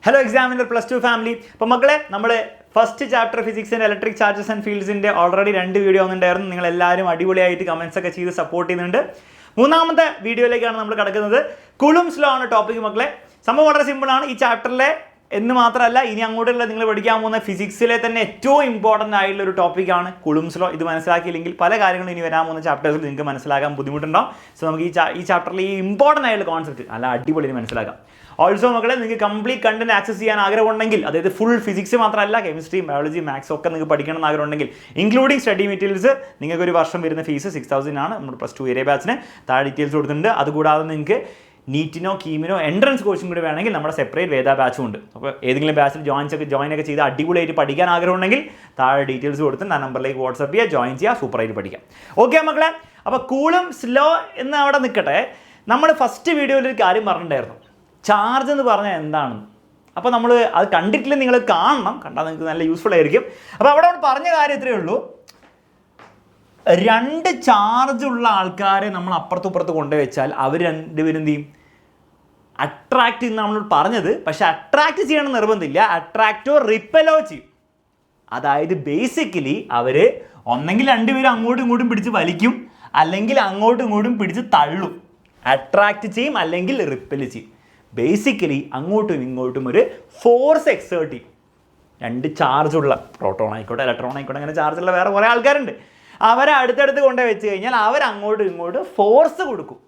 Hello Examiner Plus 2 family. അപ്പോൾ മക്കളെ നമ്മൾ first chapter physics and electric charges and ഫീൽഡ്സിൻ്റെ ഓൾറെഡി 2 വീഡിയോ വന്നിട്ടുണ്ടായിരുന്നു. നിങ്ങൾ എല്ലാവരും അടിപൊളിയായിട്ട് കമൻസ് ഒക്കെ ചെയ്ത് സപ്പോർട്ട് ചെയ്യുന്നുണ്ട്. മൂന്നാമത്തെ വീഡിയോയിലേക്കാണ് നമ്മൾ കിടക്കുന്നത്. കുളുംസ് ലോ ആണ് ടോപ്പിക് മക്കളെ. സംഭവം വളരെ സിമ്പിളാണ്. ഈ ചാപ്റ്ററിലെ എന്ന് മാത്രമല്ല ഇനി അങ്ങോട്ടുള്ള നിങ്ങൾ പഠിക്കാൻ പോകുന്ന ഫിസിക്സിലെ തന്നെ ഏറ്റവും ഇമ്പോർട്ടൻ്റ് ആയിട്ടുള്ള ഒരു ടോപ്പിക്കാണ് കുളുംസ് ലോ. ഇത് മനസ്സിലാക്കിയില്ലെങ്കിൽ പല കാര്യങ്ങളും ഇനി വരാൻ പോകുന്ന ചാപ്റ്റേഴ്സിൽ നിങ്ങൾക്ക് മനസ്സിലാക്കാൻ ബുദ്ധിമുട്ടുണ്ടാവും. സോ നമുക്ക് ഈ ചാപ്റ്ററിൽ ഈ ഇമ്പോർട്ടൻ്റ് ആയിട്ടുള്ള കോൺസെപ്റ്റ് നല്ല അടിപൊളി മനസ്സിലാക്കാം. ഓൾസോ മക്കളെ നിങ്ങൾക്ക് കംപ്ലീറ്റ് കണ്ടന്റ് ആക്സസ് ചെയ്യാൻ ആഗ്രഹമുണ്ടെങ്കിൽ, അതായത് ഫുൾ ഫിസിക്സ് മാത്രമല്ല കെമിസ്ട്രി ബയോളജി മാത്സ് ഒക്കെ നിങ്ങൾക്ക് പഠിക്കണം എന്ന് ആഗ്രഹമുണ്ടെങ്കിൽ ഇൻക്ലൂഡിംഗ് സ്റ്റഡി മെറ്റീരിയൽസ് നിങ്ങൾക്ക് ഒരു വർഷം വരുന്ന ഫീസ് 6,000 ആണ്. നമ്മൾ പ്ലസ് 2 ഏരിയ ബാച്ചിന് താഴെ ഡീറ്റെയിൽസ് കൊടുത്തിട്ടുണ്ട്. അതുകൂടാതെ നിങ്ങൾക്ക് നീറ്റിനോ കീമിനോ എൻട്രൻസ് കോച്ചിങ് കൂടി വേണമെങ്കിൽ നമ്മുടെ സെപ്പറേറ്റ് വേദ ബാച്ചും ഉണ്ട്. അപ്പോൾ ഏതെങ്കിലും ബാച്ചിൽ ജോയിൻ ഒക്കെ ചെയ്ത് അടിപൊളിയായിട്ട് പഠിക്കാൻ ആഗ്രഹമുണ്ടെങ്കിൽ താഴെ ഡീറ്റെയിൽസ് കൊടുത്ത് ആ നമ്പറിലേക്ക് വാട്സപ്പ് ചെയ്യുക, ജോയിൻ ചെയ്യുക, സൂപ്പറായിട്ട് പഠിക്കാം. ഓക്കെ മക്കളെ, അപ്പോൾ കൂളംസ് ലോ എന്ന് അവിടെ നിൽക്കട്ടെ. നമ്മൾ ഫസ്റ്റ് വീഡിയോയിൽ ഒരു കാര്യം പറഞ്ഞിട്ടുണ്ടായിരുന്നു, ചാർജ് എന്ന് പറഞ്ഞാൽ എന്താണെന്ന്. അപ്പോൾ നമ്മൾ അത് കണ്ടിട്ടില്ല, നിങ്ങൾ കാണണം, കണ്ടാൽ നിങ്ങൾക്ക് നല്ല യൂസ്ഫുൾ ആയിരിക്കും. അപ്പോൾ അവിടെ പറഞ്ഞ കാര്യം ഇത്രയേ ഉള്ളൂ, 2 ചാർജ് ഉള്ള ആൾക്കാരെ നമ്മൾ അപ്പുറത്തുപ്പുറത്ത് കൊണ്ടുവച്ചാൽ അവർ രണ്ടുപേരും എന്ത് ചെയ്യും? അട്രാക്റ്റ് ചെയ്യുന്ന നമ്മൾ പറഞ്ഞത്. പക്ഷെ അട്രാക്റ്റ് ചെയ്യണം നിർബന്ധമില്ല, അട്രാക്റ്റോ റിപ്പലോ ചെയ്യും. അതായത് ബേസിക്കലി അവർ ഒന്നെങ്കിൽ രണ്ടുപേരും അങ്ങോട്ടും ഇങ്ങോട്ടും പിടിച്ച് വലിക്കും, അല്ലെങ്കിൽ അങ്ങോട്ടും ഇങ്ങോട്ടും പിടിച്ച് തള്ളും. അട്രാക്റ്റ് ചെയ്യും അല്ലെങ്കിൽ റിപ്പൽ ചെയ്യും. ബേസിക്കലി അങ്ങോട്ടും ഇങ്ങോട്ടും ഒരു ഫോഴ്സ് എക്സേർട്ട് ചെയ്യും. 2 ചാർജുള്ള പ്രോട്ടോൺ ആയിക്കോട്ടെ ഇലക്ട്രോൺ ആയിക്കോട്ടെ അങ്ങനെ ചാർജുള്ള വേറെ കുറേ ആൾക്കാരുണ്ട്. അവരെ അടുത്തടുത്ത് കൊണ്ടുപോയി വെച്ച് കഴിഞ്ഞാൽ അവർ അങ്ങോട്ടും ഇങ്ങോട്ടും ഫോഴ്സ് കൊടുക്കും.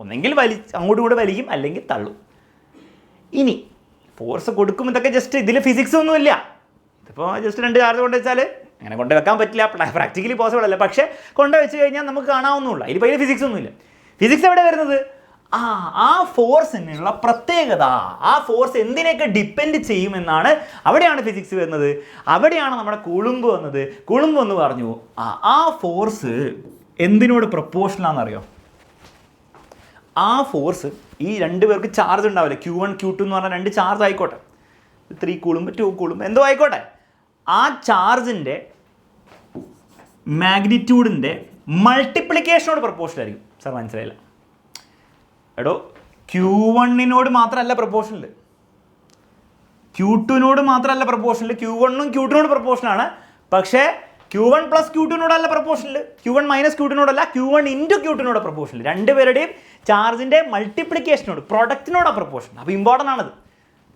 ഒന്നെങ്കിൽ അങ്ങോട്ടും ഇങ്ങോട്ടും വലിക്കും അല്ലെങ്കിൽ തള്ളും. ഇനി ഫോഴ്സ് കൊടുക്കും, ഇതൊക്കെ ജസ്റ്റ് ഇതിൽ ഫിസിക്സ് ഒന്നുമില്ല. ഇതിപ്പോൾ ജസ്റ്റ് 2 ചാർജ് കൊണ്ടുവച്ചാൽ അങ്ങനെ കൊണ്ടുവെക്കാൻ പറ്റില്ല, പ്രാക്ടിക്കലി പോസിബിൾ അല്ല. പക്ഷേ കൊണ്ടുവച്ച് കഴിഞ്ഞാൽ നമുക്ക് കാണാവുന്നുള്ളൂ. അതിൽ ഫിസിക്സ് ഒന്നുമില്ല. ഫിസിക്സ് എവിടെ വരുന്നത്? ആ ഫോഴ്സിനുള്ള പ്രത്യേകത, ആ ഫോഴ്സ് എന്തിനെയൊക്കെ ഡിപ്പെൻഡ് ചെയ്യുമെന്നാണ്. അവിടെയാണ് ഫിസിക്സ് വരുന്നത്. അവിടെയാണ് നമ്മുടെ കുളുംബ് വന്നത്. കുളുംബ് എന്ന് പറഞ്ഞു ആ ഫോഴ്സ് എന്തിനോട് പ്രൊപ്പോർഷനാണെന്നറിയോ? ആ ഫോഴ്സ് ഈ 2 പേർക്ക് ചാർജ് ഉണ്ടാവില്ല, Q1 Q2 എന്ന് പറഞ്ഞാൽ 2 ചാർജ് ആയിക്കോട്ടെ, 3 കൂളുംബ് 2 കൂളുംബ് എന്തോ ആയിക്കോട്ടെ, ആ ചാർജിൻ്റെ മാഗ്നിറ്റ്യൂഡിൻ്റെ മൾട്ടിപ്ലിക്കേഷനോട് പ്രൊപ്പോർഷണൽ ആയിരിക്കും. സാർ മനസ്സിലായില്ല? എടോ, Q1 മാത്രമല്ല പ്രൊപ്പോർഷനിൽ, Q2 മാത്രമല്ല പ്രൊപ്പോർഷനിൽ. Q1 Q2 പ്രൊപ്പോർഷനാണ്. പക്ഷേ Q1 + Q2 പ്രൊപ്പോർഷനിൽ, Q1 - Q2 Q1 × Q2 പ്രൊപ്പോർഷനിൽ. 2 പേരുടെയും ചാർജിൻ്റെ മൾട്ടിപ്ലിക്കേഷനോട് പ്രൊഡക്റ്റിനോടാണ് പ്രൊപ്പോർഷൻ. അപ്പോൾ ഇമ്പോർട്ടൻ്റ് ആണത്.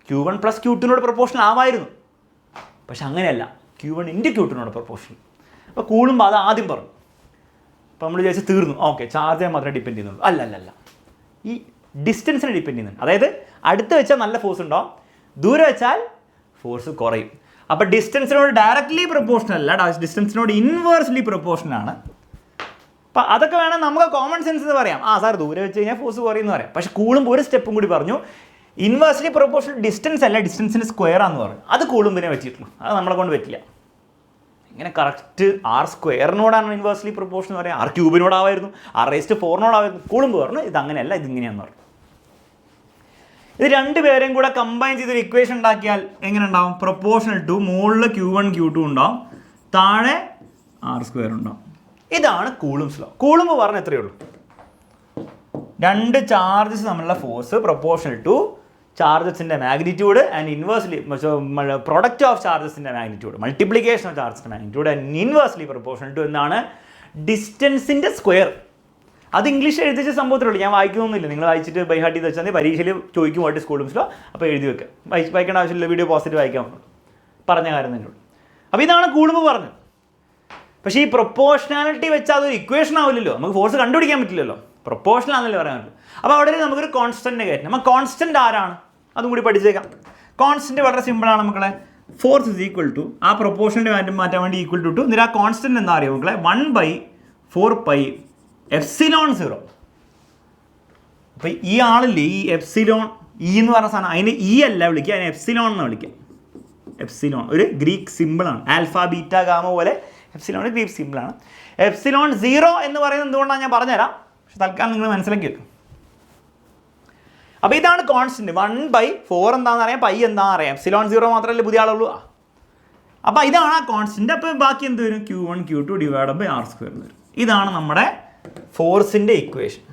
Q1 + Q2 പ്രൊപ്പോർഷൻ ആവായിരുന്നു, പക്ഷെ അങ്ങനെയല്ല, Q1 × Q2 പ്രൊപ്പോർഷൻ. അപ്പോൾ കൂടുമ്പോൾ അത് ആദ്യം പറഞ്ഞു. അപ്പോൾ നമ്മൾ വിചാരിച്ച് തീർന്നു, ഓക്കെ ചാർജിനെ മാത്രമേ ഡിപ്പെൻഡ് ചെയ്യുന്നുള്ളൂ. അല്ലല്ല, ഈ ഡിസ്റ്റൻസിനെ ഡിപ്പെൻഡ് ചെയ്യുന്നുണ്ട്. അതായത് അടുത്ത് വെച്ചാൽ നല്ല ഫോഴ്സ് ഉണ്ടാവും, ദൂരെ വെച്ചാൽ ഫോഴ്സ് കുറയും. അപ്പോൾ ഡിസ്റ്റൻസിനോട് ഡയറക്റ്റ്ലി പ്രൊപ്പോർഷണൽ അല്ല, ഡിസ്റ്റൻസിനോട് ഇൻവേഴ്സ്ലി പ്രൊപ്പോർഷനാണ്. അപ്പോൾ അതൊക്കെ വേണം നമുക്ക് കോമൺ സെൻസ് എന്ന് പറയാം. സാർ ദൂരെ വെച്ച് കഴിഞ്ഞാൽ ഫോഴ്സ് കുറയുമെന്ന് പറയാം. പക്ഷേ കൂടുമ്പോൾ ഒരു സ്റ്റെപ്പും കൂടി പറഞ്ഞു, ഇൻവേഴ്സ്ലി പ്രൊപ്പോർഷണൽ ഡിസ്റ്റൻസ് അല്ല, ഡിസ്റ്റൻസിന് സ്ക്വയർ ആണെന്ന് പറഞ്ഞു. അത് കൂടുമ്പിനെ വെച്ചിട്ടുള്ളൂ, അത് നമ്മളെ കൊണ്ട് പറ്റില്ല. ഇങ്ങനെ കറക്റ്റ് R² ഇൻവേഴ്സ്ലി പ്രൊപ്പോർഷൻ എന്ന് പറയാം, R³ R⁴ കൂടുമ്പോൾ പറഞ്ഞു ഇത് അങ്ങനെയല്ല, ഇതിങ്ങനെയാണെന്ന് പറഞ്ഞു. ഇത് 2 പേരെയും കൂടെ കമ്പൈൻ ചെയ്തൊരു ഇക്വേഷൻ ഉണ്ടാക്കിയാൽ എങ്ങനെ ഉണ്ടാവും? പ്രൊപ്പോർഷണൽ ടു മുകളിൽ Q1 Q2 ഉണ്ടാവും, താഴെ R² ഉണ്ടാവും. ഇതാണ് കൂളുംസ് ലോ. കൂളുംബ് പറഞ്ഞ എത്രയേ ഉള്ളൂ, 2 ചാർജസ് തമ്മിലുള്ള ഫോഴ്സ് പ്രൊപ്പോർഷണൽ ടു ചാർജസിൻ്റെ magnitude and inversely product of ചാർജസിൻ്റെ മാഗ്നിറ്റ്യൂഡ്, മൾട്ടിപ്ലിക്കേഷൻ ഓഫ് ചാർജസിൻ്റെ magnitude and inversely proportional to എന്നാണ് ഡിസ്റ്റൻസിൻ്റെ സ്ക്വയർ. അത് ഇംഗ്ലീഷ് എഴുതിച്ച സംഭവത്തിലുള്ളൂ, ഞാൻ വായിക്കുന്നൊന്നുമില്ല. നിങ്ങൾ വായിച്ചിട്ട് ബൈ ഹാർട്ട് ചെയ്ത് വെച്ചാൽ പരീക്ഷയിൽ ചോദിക്കും വാട്ട് ഇസ് കൂളുംസ് ലോ, അപ്പോൾ എഴുതി വെക്കുക. വായിക്കേണ്ട ആവശ്യമില്ല, വീഡിയോ പോസിറ്റീവ് വായിക്കാൻ പറഞ്ഞ കാര്യം തന്നെയുള്ളൂ. അപ്പോൾ ഇതാണ് കൂളുംബ് പറഞ്ഞത്. പക്ഷേ ഈ പ്രൊപ്പോർഷണാലിറ്റി വെച്ചാൽ അതൊരു ഇക്വേഷൻ ആവില്ലല്ലോ, നമുക്ക് ഫോഴ്സ് കണ്ടുപിടിക്കാൻ പറ്റില്ലല്ലോ, പ്രൊപ്പോർഷണൽ ആണെന്നല്ലേ പറയാൻ പറ്റുള്ളൂ. അപ്പോൾ അവിടെ നമുക്കൊരു കോൺസ്റ്റൻറ്റിനെ കയറ്റണം. നമ്മൾ കോൺസ്റ്റൻറ്റ് ആരാണ് അതും കൂടി പഠിച്ചേക്കാം. കോൺസ്റ്റൻറ്റ് വളരെ സിമ്പിളാണ് മക്കളെ. ഫോഴ്സ് ഇസ് ഈക്വൽ ടു ആ പ്രൊപ്പോർഷൻ്റെ വാല്യൂ മാറ്റാൻ വേണ്ടി ഈക്വൽ ടു എന്നിട്ട് ആ കോൺസ്റ്റൻറ്റ് എന്താ അറിയാം മക്കളെ? 1/4πε0. അപ്പോൾ ഈ ആളില്ലേ ഈ എപ്സിലോൺ എന്ന് പറഞ്ഞ സാധനം, അതിന് അല്ല വിളിക്കുക, അതിനെ എപ്സിലോൺ എന്ന് വിളിക്കുക. എപ്സിലോൺ ഒരു ഗ്രീക്ക് സിമ്പിളാണ്, ആൽഫ ബീറ്റ ഗാമ പോലെ എപ്സിലോൺ ഗ്രീക്ക് സിമ്പിളാണ്. എപ്സിലോൺ 0 എന്ന് പറയുന്നത് എന്തുകൊണ്ടാണ് ഞാൻ പറഞ്ഞുതരാം, പക്ഷെ തൽക്കാലം നിങ്ങൾ മനസ്സിലാക്കി വെക്കും. അപ്പോൾ ഇതാണ് കോൺസ്റ്റൻറ്റ്. 1/4 എന്താണെന്ന് അറിയാം, പൈ എന്താണെന്ന് അറിയാം, എപ്സിലോൺ 0 മാത്രമല്ലേ പുതിയ ആളുള്ളൂ. അപ്പോൾ ഇതാണ് ആ കോൺസ്റ്റൻറ്റ്. അപ്പോൾ ബാക്കി എന്ത് വരും? Q1 Q2 / R² വരും. ഇതാണ് നമ്മുടെ ഫോഴ്സിൻ്റെ ഇക്വേഷൻ.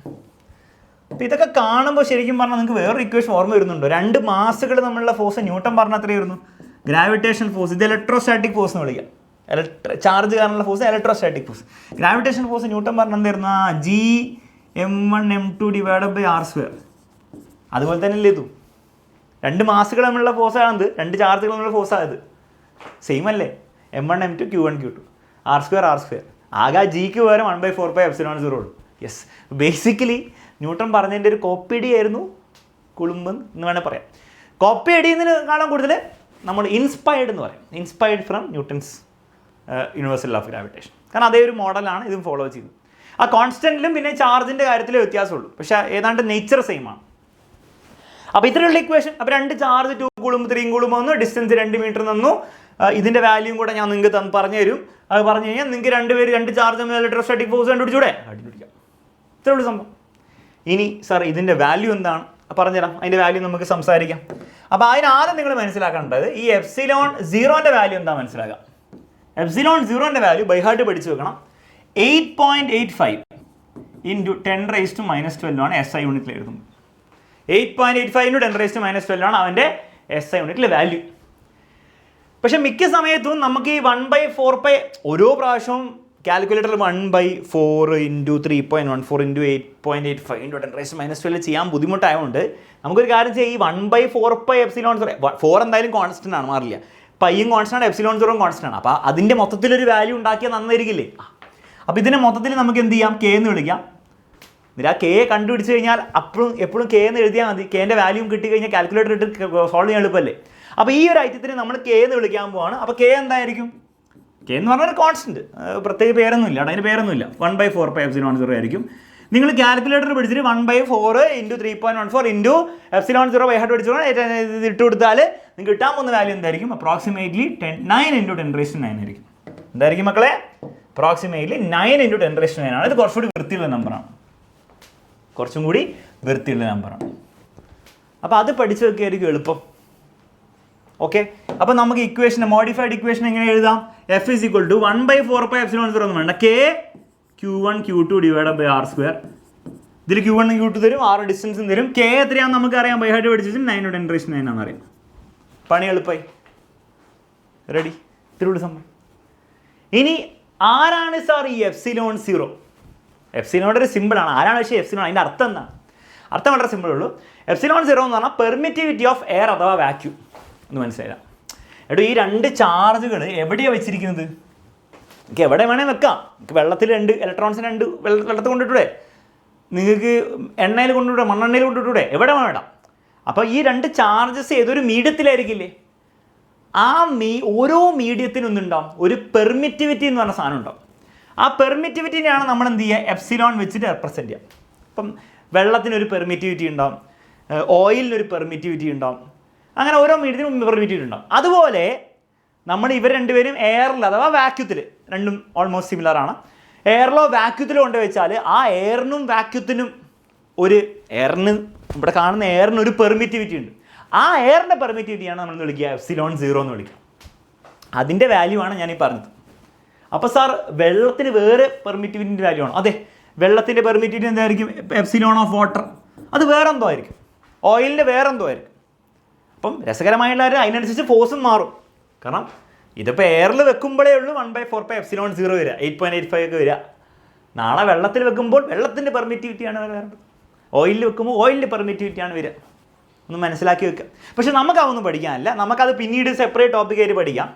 അപ്പോൾ ഇതൊക്കെ കാണുമ്പോൾ ശരിക്കും പറഞ്ഞാൽ നിങ്ങൾക്ക് വേറൊരു ഇക്വേഷൻ ഓർമ്മ വരുന്നുണ്ടോ? 2 മാസുകൾ തമ്മിലുള്ള ഫോഴ്സ് ന്യൂട്ടൺ പറഞ്ഞ അത്രയായിരുന്നു, ഗ്രാവിറ്റേഷൻ ഫോഴ്സ്. ഇത് ഇലക്ട്രോസ്റ്റാറ്റിക് ഫോഴ്സ് എന്ന് വിളിക്കാം. ചാർജ് കാരണമുള്ള force electrostatic force. Gravitation force newton പറഞ്ഞ എന്തായിരുന്നു? Gm1m2/r². അതുപോലെ തന്നെ അല്ലേ ഇതും? 2 മാസുകൾ തമ്മിലുള്ള ഫോഴ്സാണിത്, 2 ചാർജുകൾ തമ്മിലുള്ള ഫോഴ്സാണിത്. സെയിം അല്ലേ? m1 m2 q1 q2 r². ആകെ ജിക്ക് പകരം 1/4πε0 ഉള്ളൂ. യെസ്, ബേസിക്കലി ന്യൂട്ടൺ പറഞ്ഞതിൻ്റെ ഒരു കോപ്പി ആയിരുന്നു കുളുമ്പ് എന്ന് വേണേൽ പറയാം. കോപ്പി അടിയുന്നതിന് കാണാൻ കൂടുതൽ നമ്മൾ ഇൻസ്പയർഡ് എന്ന് പറയും. Inspired from Newton's universal law of gravitation. കാരണം അതേ ഒരു മോഡലാണ് ഇതും ഫോളോ ചെയ്തത്. ആ കോൺസ്റ്റൻറ്റിലും പിന്നെ ചാർജിൻ്റെ കാര്യത്തിലേ വ്യത്യാസമുള്ളൂ, പക്ഷേ ഏതാണ്ട് നേച്ചർ സെയിം ആണ്. അപ്പോൾ ഇത്രയുള്ള ഇക്വേഷൻ. അപ്പോൾ 2 ചാർജ് 2 കൂളും 3 കൂളും വന്നു, ഡിസ്റ്റൻസ് 2 മീറ്റർ തന്നു. ഇതിൻ്റെ വാല്യൂം കൂടെ ഞാൻ നിങ്ങൾക്ക് പറഞ്ഞു തരും. അത് പറഞ്ഞു കഴിഞ്ഞാൽ നിങ്ങൾക്ക് 2 ചാർജ് തമ്മിൽ ഇലക്ട്രോസ്റ്റാറ്റിക് ഫോഴ്സ് കണ്ടുപിടിച്ചൂടെ? കണ്ടുപിടിക്കാം. ഇത്രയുള്ള സംഭവം. ഇനി സാർ ഇതിൻ്റെ വാല്യൂ എന്താണ് പറഞ്ഞുതരാം, അതിൻ്റെ വാല്യൂ നമുക്ക് സംസാരിക്കാം. അപ്പോൾ അതിനാദ്യം നിങ്ങൾ മനസ്സിലാക്കേണ്ടത് ഈ ε0ൻ്റെ വാല്യൂ എന്താ മനസ്സിലാക്കാം. ε0ൻ്റെ വാല്യൂ ബൈ ഹാർട്ട് പഠിച്ചു വെക്കണം. 8.85 × 10⁻⁻12 ആണ് SI യൂണിറ്റിൽ എഴുതുന്നത്. 8.85 × 10⁻⁻12 ആണ് അവൻ്റെ SI യൂണിറ്റിലെ വാല്യൂ. പക്ഷെ മിക്ക സമയത്തും നമുക്ക് ഈ 1/4π ഓരോ പ്രാവശ്യവും കാൽക്കുലേറ്ററിൽ 1/4 × 3.14 × 8.85 × 10⁻⁻12 ചെയ്യാൻ ബുദ്ധിമുട്ടായതുകൊണ്ട് നമുക്കൊരു കാര്യം ചെയ്യാം. ഈ 1/4πε0, 4 എന്തായാലും കോൺസ്റ്റൻ്റ് ആണ്, മാറില്ല. പൈയും കോൺസ്റ്റൻ്റ്, ε0 കോൺസ്റ്റൻ്റ് ആണ്. അപ്പോൾ അതിൻ്റെ മൊത്തത്തിലൊരു വാല്യൂ ഉണ്ടാക്കിയാൽ നന്നായിരിക്കില്ലേ? അപ്പോൾ ഇതിനെ മൊത്തത്തിൽ നമുക്ക് എന്ത് ചെയ്യാം? കെ എന്ന് വിളിക്കാം. എന്നിട്ട് ആ കെ കണ്ടുപിടിച്ച് കഴിഞ്ഞാൽ എപ്പോഴും കെ എന്ന് എഴുതിയാൽ മതി. കെൻ്റെ വാല്യൂ കിട്ടി കഴിഞ്ഞാൽ കാൽക്കുലേറ്റർ ഇട്ട് സോൾവ് ചെയ്യാൻ എളുപ്പമല്ലേ? അപ്പോൾ ഈ ഒരു ഐറ്റത്തിന് നമ്മൾ കെ എന്ന് വിളിക്കാൻ പോവാണ്. അപ്പോൾ കെ എന്തായിരിക്കും? കെ എന്ന് പറഞ്ഞാൽ ഒരു കോൺസ്റ്റൻറ്റ്, പ്രത്യേക പേരൊന്നുമില്ല, അതിന് പേരൊന്നുമില്ല. 1/4πε0 ആയിരിക്കും. നിങ്ങൾ കാൽക്കുലേറ്റർ പിടിച്ചിട്ട് 1/4 × 3.14 × ε0 ബൈ ഹാർട്ട് പഠിച്ചോളാം. ഇട്ട് കൊടുത്താൽ നിങ്ങൾക്ക് കിട്ടാൻ പോകുന്ന വാല്യൂ എന്തായിരിക്കും? അപ്രോക്സിമേറ്റ്ലി 9 × 10⁻9 ആയിരിക്കും. എന്തായിരിക്കും മക്കളെ? അപ്രോക്സിമേറ്റ്ലി 9 × 10⁻9 ആണ്. ഇത് കുറച്ചുകൂടി വൃത്തിയുള്ള നമ്പറാണ്, കുറച്ചും കൂടി വൃത്തിയുള്ള നമ്പറാണ്. അപ്പോൾ അത് പഠിച്ചു വെക്കുകയായിരിക്കും എളുപ്പം. ഓക്കെ, അപ്പോൾ നമുക്ക് ഇക്വേഷൻ, മോഡിഫൈഡ് ഇക്വേഷൻ എങ്ങനെ എഴുതാം? F = 1/4πε0 എന്ന് വേണ്ട, K Q1 Q2/r². ഇതിൽ Q1 Q2 തരും, R ഡിസ്റ്റൻസും തരും. K എത്രയാണെന്ന് നമുക്കറിയാം, ബൈ ഹാർട്ട് പഠിച്ചിട്ട് 9 × 10⁻9 ആണെന്ന് അറിയാം. പണി എളുപ്പമായി. റെഡി? ഇത്തിരി സംഭവം. ഇനി ആരാണ് സാർ ഈ ε0? ε0 ഒരു സിമ്പിളാണ്. ആരാണ് പക്ഷേ ε0? അതിൻ്റെ അർത്ഥം എന്താണ്? അർത്ഥം വളരെ സിമ്പിൾ ഉള്ളൂ. ε0 എന്ന് പറഞ്ഞാൽ പെർമിറ്റിവിറ്റി ഓഫ് എയർ അഥവാ വാക്യൂം എന്ന് മനസ്സിലാക്കാം. എടോ, ഈ 2 ചാർജുകൾ എവിടെയാണ് വെച്ചിരിക്കുന്നത്? നിങ്ങൾക്ക് എവിടെ വേണേൽ വെക്കാം. നിങ്ങൾക്ക് വെള്ളത്തിൽ 2 ഇലക്ട്രോൺസിന് 2 വെള്ളത്തിൽ കൊണ്ടിട്ടൂടെ? നിങ്ങൾക്ക് എണ്ണയിൽ കൊണ്ടിട്ടൂടെ? മണ്ണെണ്ണയിൽ കൊണ്ടിട്ടൂടെ? എവിടെ വേണം? അപ്പോൾ ഈ 2 ചാർജസ് ഏതൊരു മീഡിയത്തിലായിരിക്കില്ലേ? ആ ഓരോ മീഡിയത്തിനും ഒന്നുണ്ടാവും, ഒരു പെർമിറ്റിവിറ്റി എന്ന് പറഞ്ഞ സാധനം ഉണ്ടാവും. ആ പെർമിറ്റിവിറ്റിനെയാണ് നമ്മൾ എന്ത് ചെയ്യുക? ε വെച്ചിട്ട് റെപ്രസെൻറ്റ് ചെയ്യാം. ഇപ്പം വെള്ളത്തിനൊരു പെർമിറ്റിവിറ്റി ഉണ്ടാവും, ഓയിലിനൊരു പെർമിറ്റിവിറ്റി ഉണ്ടാവും, അങ്ങനെ ഓരോ മീഡിയത്തിനും പെർമിറ്റിവിറ്റി ഉണ്ടാവും. അതുപോലെ നമ്മൾ ഇവർ രണ്ടുപേരും എയറിൽ അഥവാ വാക്യൂത്തിൽ, രണ്ടും ഓൾമോസ്റ്റ് സിമിലർ ആണ്. എയറിലോ വാക്യൂത്തിലോ കൊണ്ട് വെച്ചാൽ ആ എയറിനും വാക്യൂത്തിനും എയറിന് ഇവിടെ കാണുന്ന എയറിന് ഒരു പെർമിറ്റിവിറ്റി ഉണ്ട്. ആ എയറിൻ്റെ പെർമിറ്റിവിറ്റിയാണ് നമ്മൾ വിളിക്കുക ε0 എന്ന് വിളിക്കുക. അതിൻ്റെ വാല്യൂ ആണ് ഞാനീ പറഞ്ഞത്. അപ്പോൾ സാർ വെള്ളത്തിന് വേറെ പെർമിറ്റിവിറ്റിൻ്റെ വാല്യൂ ആണ്. അതെ, വെള്ളത്തിൻ്റെ പെർമിറ്റിവിറ്റി എന്തായിരിക്കും? ε ഓഫ് വാട്ടർ. അത് വേറെ എന്തോ ആയിരിക്കും. ഓയിലിൻ്റെ വേറെ എന്തോ ആയിരിക്കും. അപ്പം രസകരമായുള്ള അതിനനുസരിച്ച് ഫോഴ്സും മാറും. കാരണം ഇതിപ്പോൾ എയറിൽ വെക്കുമ്പോഴേ ഉള്ളൂ 1/4πε0 വരിക, 8.85 ഒക്കെ വരിക. നാളെ വെള്ളത്തിൽ വെക്കുമ്പോൾ വെള്ളത്തിൻ്റെ പെർമിറ്റിവിറ്റിയാണ് വേണ്ടത്. ഓയിലിൽ വെക്കുമ്പോൾ ഓയിലിൻ്റെ പെർമിറ്റിവിറ്റിയാണ് വരിക. ഒന്ന് മനസ്സിലാക്കി വെക്കുക. പക്ഷെ നമുക്കതൊന്നും പഠിക്കാനല്ല, നമുക്കത് പിന്നീട് സെപ്പറേറ്റ് ടോപ്പിക്കായിട്ട് പഠിക്കാം.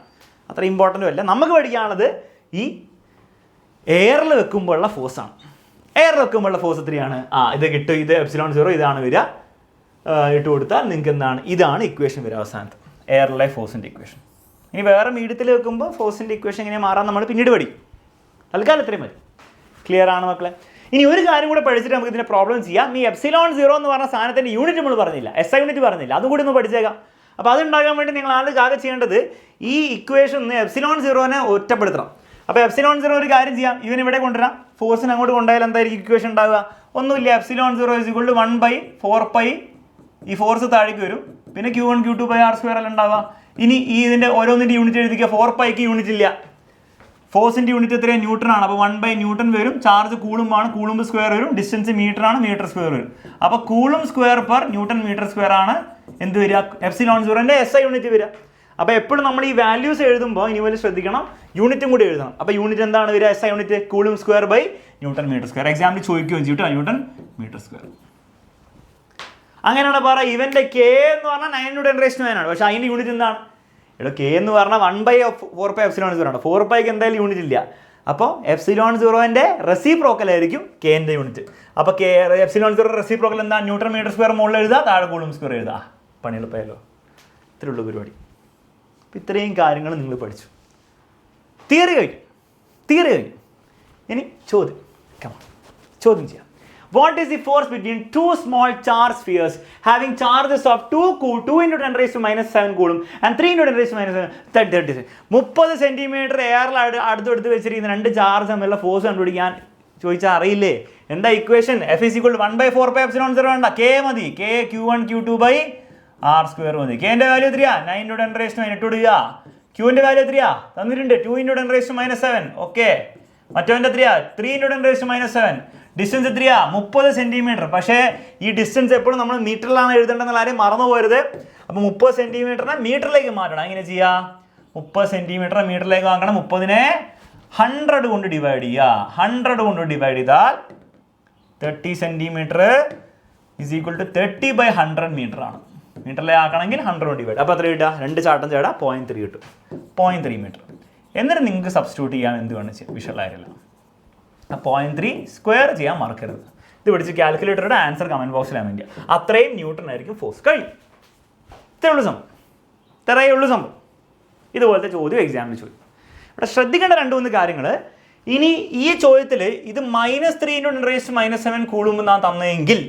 അത്ര ഇമ്പോർട്ടൻറ്റും അല്ല. നമുക്ക് പഠിക്കാനുള്ളത് ഈ എയറിൽ വെക്കുമ്പോഴുള്ള ഫോഴ്സാണ്. എയറിൽ വെക്കുമ്പോഴുള്ള ഫോഴ്സ് എത്രയാണ്? ഇത് കിട്ടും, ഇത് ε0 ഇതാണ് വരിക. ഇട്ട് കൊടുത്താൽ നിങ്ങൾക്ക് എന്താണ്? ഇതാണ് ഇക്വേഷൻ വരിക അവസാനത്ത്, എയറിലെ ഫോഴ്സിൻ്റെ ഇക്വേഷൻ. ഇനി വേറെ മീഡിയത്തിൽ വെക്കുമ്പോൾ ഫോഴ്സിൻ്റെ ഇക്വേഷൻ എങ്ങനെ മാറാൻ നമ്മൾ പിന്നീട് പഠിക്കും. തൽക്കാലം ഇത്രയും മതി. ക്ലിയർ ആണ് മക്കളെ? ഇനി ഒരു കാര്യം കൂടെ പഠിച്ചിട്ട് നമുക്ക് ഇതിൻ്റെ പ്രോബ്ലം ചെയ്യാം. ഈ ε0 എന്ന് പറഞ്ഞ സാധനത്തിൻ്റെ യൂണിറ്റ് നമ്മൾ പറഞ്ഞില്ല, SI യൂണിറ്റ് പറഞ്ഞില്ല, അതും കൂടി ഒന്ന് പഠിച്ചേക്കാം. അപ്പോൾ അതുണ്ടാകാൻ വേണ്ടി നിങ്ങൾ ആകെ ചെയ്യേണ്ടത് ഈ ഇക്വേഷൻ ε0നെ ഒറ്റപ്പെടുത്തണം. അപ്പോൾ ε0 ഒരു കാര്യം ചെയ്യാം, ഇവിടെ കൊണ്ടുവരാം. ഫോഴ്സിന് അങ്ങോട്ട് കൊണ്ടുപോയാൽ എന്തായിരിക്കും ഇക്വേഷൻ ഉണ്ടാവുക? ഒന്നുമില്ല, ε0 = 1/4π. ഈ ഫോഴ്സ് താഴേക്ക് വരും, പിന്നെ Q1 Q2/r² അല്ല ഉണ്ടാവുക. ഇനി ഇതിൻ്റെ ഓരോന്നിൻ്റെ യൂണിറ്റ് എഴുതിക്കുക. 4πക്ക് യൂണിറ്റ് ഇല്ല, ഫോഴ്സിൻ്റെ യൂണിറ്റ് എത്രയാണ്? ന്യൂട്ടൺ ആണ്. അപ്പോൾ 1/N വരും. ചാർജ് കൂളുംബാണ്, കൂളുംബ് സ്ക്വയർ വരും. ഡിസ്റ്റൻസ് മീറ്റർ ആണ്, മീറ്റർ സ്ക്വയർ വരും. അപ്പോൾ coulomb square per newton metre square ആണ് എന്ത് വരിക? എപ്സിലോൺ സീറോൻ്റെ SI യൂണിറ്റ് വരിക. അപ്പോൾ എപ്പോഴും നമ്മൾ ഈ വാല്യൂസ് എഴുതുമ്പോൾ ഇനി പോലെ ശ്രദ്ധിക്കണം, യൂണിറ്റും കൂടി എഴുതണം. അപ്പോൾ യൂണിറ്റ് എന്താണ് വരിക? SI unit coulomb square by newton metre square. Example ചോദിക്കുകയും ചെയ്യും കേട്ടോ, ന്യൂട്ടൺ മീറ്റർ സ്ക്വയർ. അങ്ങനെയാണ് പറയുക. ഇവൻ്റെ K എന്ന് പറഞ്ഞാൽ 9 ആണ്. പക്ഷേ അതിൻ്റെ യൂണിറ്റ് എന്താണ്? ഇവിടെ K എന്ന് പറഞ്ഞാൽ 1/4π എപ്സിലോൺ സീറോ ആണ്. 4πക്ക് എന്തായാലും യൂണിറ്റ് ഇല്ല. അപ്പോൾ എപ്സിലോൺ സീറോൻ്റെ റെസിപ്രോക്കൽ ആയിരിക്കും Kൻ്റെ യൂണിറ്റ്. അപ്പോൾ എപ്സിലോൺ സീറോ റെസിപ്രോക്കൽ എന്താണ്? ന്യൂട്ടൺ മീറ്റർ സ്ക്വയർ മുകളിൽ എഴുതുക, താഴെ കൂളും സ്ക്വയർ എഴുതുക. പണി എളുപ്പമല്ലോ. ഇത്രയുള്ള പരിപാടി. അപ്പോൾ ഇത്രയും കാര്യങ്ങൾ നിങ്ങൾ പഠിച്ചു. തിയറി കഴിഞ്ഞു. ഇനി ചോദ്യം ചെയ്യാം. What is the force between two small charged spheres having charges of 2 × 10⁻⁻7 coulomb and 3 × 10⁻⁻7 30 30 centimetre എയറിൽ അടുത്തെടുത്ത് വെച്ചിരിക്കുന്ന രണ്ട് ചാർജ് തമ്മിലുള്ള ഫോഴ്സ് കണ്ടുപിടിക്കാൻ ചോദിച്ചാൽ അറിയില്ലേ? എന്താ ഇക്വേഷൻ? F = 1/4π എപ്സിലോൺ സീറോ വേണ്ട, K മതി. K Q1 Q2/R² മതി. Kൻ്റെ വാല്യൂ എത്രയാ? 9 × 10⁻⁻⁷ ഇടുക. Qൻ്റെ വാല്യൂ എത്രയാ? തന്നിട്ടുണ്ട്, 2 × 10⁻⁷. ഓക്കെ. മറ്റവൻ്റെ എത്രയാ? 3 × 10⁻⁷. ഡിസ്റ്റൻസ് എത്രയാ? 30 സെൻറ്റിമീറ്റർ. പക്ഷേ ഈ ഡിസ്റ്റൻസ് എപ്പോഴും നമ്മൾ മീറ്ററിലാണ് എഴുതേണ്ടതെന്നുള്ള ആരെയും മറന്നു പോകരുത്. അപ്പോൾ 30 സെൻറ്റിമീറ്ററിനെ മീറ്ററിലേക്ക് മാറ്റണം. എങ്ങനെ ചെയ്യുക? 30 സെൻറ്റിമീറ്റർ മീറ്ററിലേക്ക് ആക്കണം. 30നെ 100 കൊണ്ട് ഡിവൈഡ് ചെയ്യുക. 100 കൊണ്ട് ഡിവൈഡ് ചെയ്താൽ 30 സെൻറ്റിമീറ്റർ = 30/100 മീറ്റർ ആണ്. മീറ്ററിലേക്ക് ആക്കണമെങ്കിൽ 100 കൊണ്ട് ഡിവൈഡ്. അപ്പോൾ എത്ര കിട്ടുക? 2 ചാട്ടം ചേടാ 0.3 കിട്ടും. 0.3 മീറ്റർ. എന്നിട്ട് നിങ്ങൾക്ക് സബ്സ്റ്റിറ്റ്യൂട്ട് ചെയ്യാൻ എന്ത് വേണം ചെയ്യാം? വിഷ്വലായിട്ടില്ല. 0.3 സ്ക്വയർ ചെയ്യാൻ മറക്കരുത്. ഇത് പിടിച്ച് കാൽക്കുലേറ്ററുടെ ആൻസർ കമൻറ്റ് ബോക്സിൽ ഇടാൻ വേണ്ടിയാണ്. അത്രയും ന്യൂട്ടൺ ആയിരിക്കും ഫോഴ്സ്. കഴിയും. ഇത്രയുള്ളൂ സംഭവം. ഇതുപോലത്തെ ചോദ്യം എക്സാമിൽ ചോദിക്കും. ഇവിടെ ശ്രദ്ധിക്കേണ്ട 2-3 കാര്യങ്ങൾ. ഇനി ഈ ചോദ്യത്തിൽ ഇത് -3 × 10⁻⁷ കൂളുംബ് എന്നാണ് തന്നതെങ്കിൽ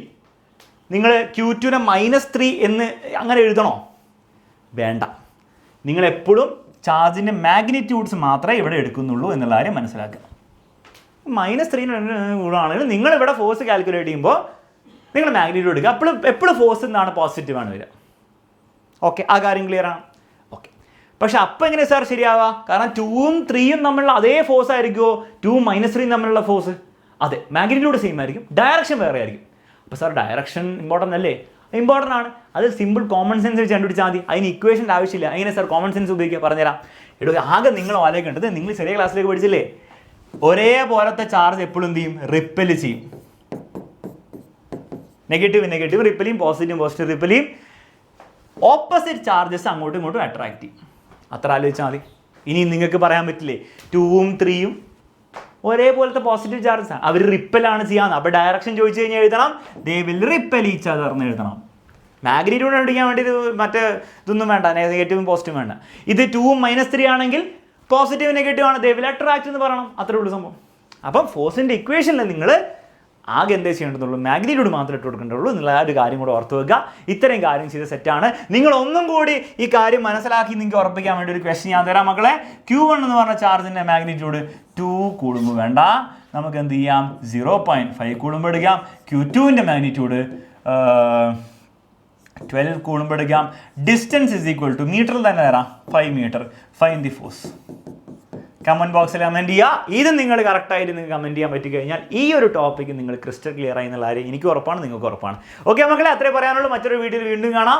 നിങ്ങൾ Q2നെ -3 എന്ന് അങ്ങനെ എഴുതണോ? വേണ്ട. നിങ്ങളെപ്പോഴും ചാർജിൻ്റെ മാഗ്നിറ്റ്യൂഡ്സ് മാത്രമേ ഇവിടെ എടുക്കുന്നുള്ളൂ എന്നുള്ള കാര്യം മനസ്സിലാക്കുക. -3 കൂടാണെങ്കിൽ നിങ്ങളിവിടെ ഫോഴ്സ് കാൽക്കുലേറ്റ് ചെയ്യുമ്പോൾ നിങ്ങൾ മാഗ്നിറ്റ്യൂഡ് എടുക്കുക. എപ്പോഴും ഫോഴ്സ് എന്താണ്? പോസിറ്റീവാണ് വരിക. ഓക്കെ, ആ കാര്യം ക്ലിയർ ആണ്. ഓക്കെ. പക്ഷെ അപ്പം എങ്ങനെ സാർ ശരിയാവുക? കാരണം 2ഉം 3യും തമ്മിലുള്ള അതേ ഫോഴ്സ് ആയിരിക്കുമോ 2ഉം -3യും തമ്മിലുള്ള ഫോഴ്സ്? അതെ, മാഗ്നിറ്റ്യൂഡ് സെയിം ആയിരിക്കും, ഡയറക്ഷൻ വേറെ ആയിരിക്കും. അപ്പോൾ സാർ ഡയറക്ഷൻ ഇമ്പോർട്ടൻ്റ് അല്ലേ? ഇമ്പോർട്ടൻ്റ് ആണ്. അത് സിമ്പിൾ കോമൺ സെൻസ് വെച്ച് കണ്ടുപിടിച്ചാൽ മതി. അതിന് ഇക്വേഷൻ്റെ ആവശ്യമില്ല. എങ്ങനെ സാർ കോമൺ സെൻസ് ഉപയോഗിക്കുക? പറഞ്ഞുതരാം. ആകെ നിങ്ങൾ ആലോചിക്കേണ്ടത്, നിങ്ങൾ ചെറിയ ക്ലാസ്സിലേക്ക് പഠിച്ചില്ലേ, ഒരേപോലത്തെ ചാർജ് എപ്പോഴും എന്ത് ചെയ്യും? റിപ്പൽ ചെയ്യും. നെഗറ്റീവ് റിപ്പൽ ചെയ്യും, പോസിറ്റീവ് റിപ്പൽ ചെയ്യും. ഓപ്പോസിറ്റ് ചാർജസ് അങ്ങോട്ടും ഇങ്ങോട്ടും അട്രാക്ട് ചെയ്യും. അത്ര ആലോചിച്ചാൽ മതി. ഇനി നിങ്ങൾക്ക് പറയാൻ പറ്റില്ലേ 2ഉം 3യും ഒരേപോലത്തെ പോസിറ്റീവ് ചാർജസ് ആണ്, അവർ റിപ്പലാണ് ചെയ്യാന്ന്. അപ്പോൾ ഡയറക്ഷൻ ചോദിച്ചു കഴിഞ്ഞാൽ എഴുതണം they will ripple each other എന്ന് എഴുതണം. മാഗ്നിറ്റ്യൂഡ് കണ്ടുപിടിക്കാൻ വേണ്ടി മറ്റേ ഇതൊന്നും വേണ്ട, നെഗറ്റീവും പോസിറ്റീവും വേണ്ട. ഇത് 2ഉം -3 ആണെങ്കിൽ പോസിറ്റീവ് നെഗറ്റീവ് ആണ്, ദേ വിൽ അട്രാക്ട് എന്ന് പറയണം. അത്രേ ഉള്ളൂ സംഭവം. അപ്പം ഫോഴ്സിൻ്റെ ഇക്വേഷനിൽ നിങ്ങൾ ആകെ എന്തേ ചെയ്യേണ്ടതുള്ളൂ? മാഗ്നിറ്റ്യൂഡ് മാത്രമേ ഇട്ട് കൊടുക്കേണ്ടതുള്ളൂ എന്നുള്ള ആ ഒരു കാര്യം കൂടെ ഓർത്ത് വെക്കുക. ഇത്രയും കാര്യം ചെയ്ത സെറ്റാണ്. നിങ്ങൾ ഒന്നും കൂടി ഈ കാര്യം മനസ്സിലാക്കി നിങ്ങൾക്ക് ഉറപ്പിക്കാൻ വേണ്ടി ഒരു ക്വസ്റ്റ്യൻ ഞാൻ തരാം മക്കളെ. Q1 എന്ന് പറഞ്ഞ ചാർജിൻ്റെ മാഗ്നിറ്റ്യൂഡ് 2 കൂളുംബ് വേണ്ട, നമുക്ക് എന്ത് ചെയ്യാം? 0.5 കൂളുംബ് എടുക്കാം. Q2ൻ്റെ മാഗ്നിറ്റ്യൂഡ് 12 കൂളുംബ് എടുക്കാം. ഡിസ്റ്റൻസ് = മീറ്ററിൽ തന്നെ തരാം 5 metre. Find the force. Comment ബോക്സിൽ കമൻറ്റ് ചെയ്യുക. ഇത് നിങ്ങൾ കറക്റ്റായിട്ട് നിങ്ങൾക്ക് കമൻറ്റ് ചെയ്യാൻ പറ്റിക്കഴിഞ്ഞാൽ ഈ ഒരു ടോപ്പിക്ക് നിങ്ങൾ ക്രിസ്റ്റൽ ക്ലിയർ ആയി എന്നുള്ള കാര്യം എനിക്ക് ഉറപ്പാണ്, നിങ്ങൾക്ക് ഉറപ്പാണ്. ഓക്കെ മക്കളെ, അത്രേ പറയാനുള്ളൂ. മറ്റൊരു വീഡിയോയിൽ വീണ്ടും കാണാം.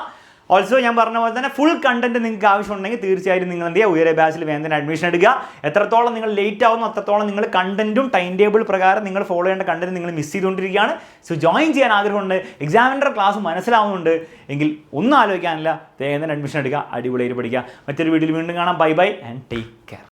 ഓൾസോ ഞാൻ പറഞ്ഞ പോലെ തന്നെ ഫുൾ കണ്ടന്റ് നിങ്ങൾക്ക് ആവശ്യമുണ്ടെങ്കിൽ തീർച്ചയായിട്ടും നിങ്ങൾ എന്ത് ചെയ്യുക? ഉയരെ ബാച്ചിൽ വേഗം അഡ്മിഷൻ എടുക്കുക. എത്രത്തോളം നിങ്ങൾ ലേറ്റ് ആവുന്നു അത്രത്തോളം നിങ്ങൾ കണ്ടന്റും ടൈം ടേബിൾ പ്രകാരം നിങ്ങൾ ഫോളോ ചെയ്യേണ്ട കണ്ടന്റ് നിങ്ങൾ മിസ് ചെയ്തുകൊണ്ടിരിക്കുകയാണ്. സോ ജോയിൻ ചെയ്യാൻ ആഗ്രഹമുണ്ട്, എക്സാമിൻ്റെ ക്ലാസ് മനസ്സിലാവുന്നുണ്ട് എങ്കിൽ ഒന്നും ആലോചിക്കാനില്ല, വേഗം അഡ്മിഷൻ എടുക്കുക, അടിപൊളിയായിട്ട് പഠിക്കുക. മറ്റൊരു വീഡിയോയിൽ വീണ്ടും കാണാം. Bye bye and take care.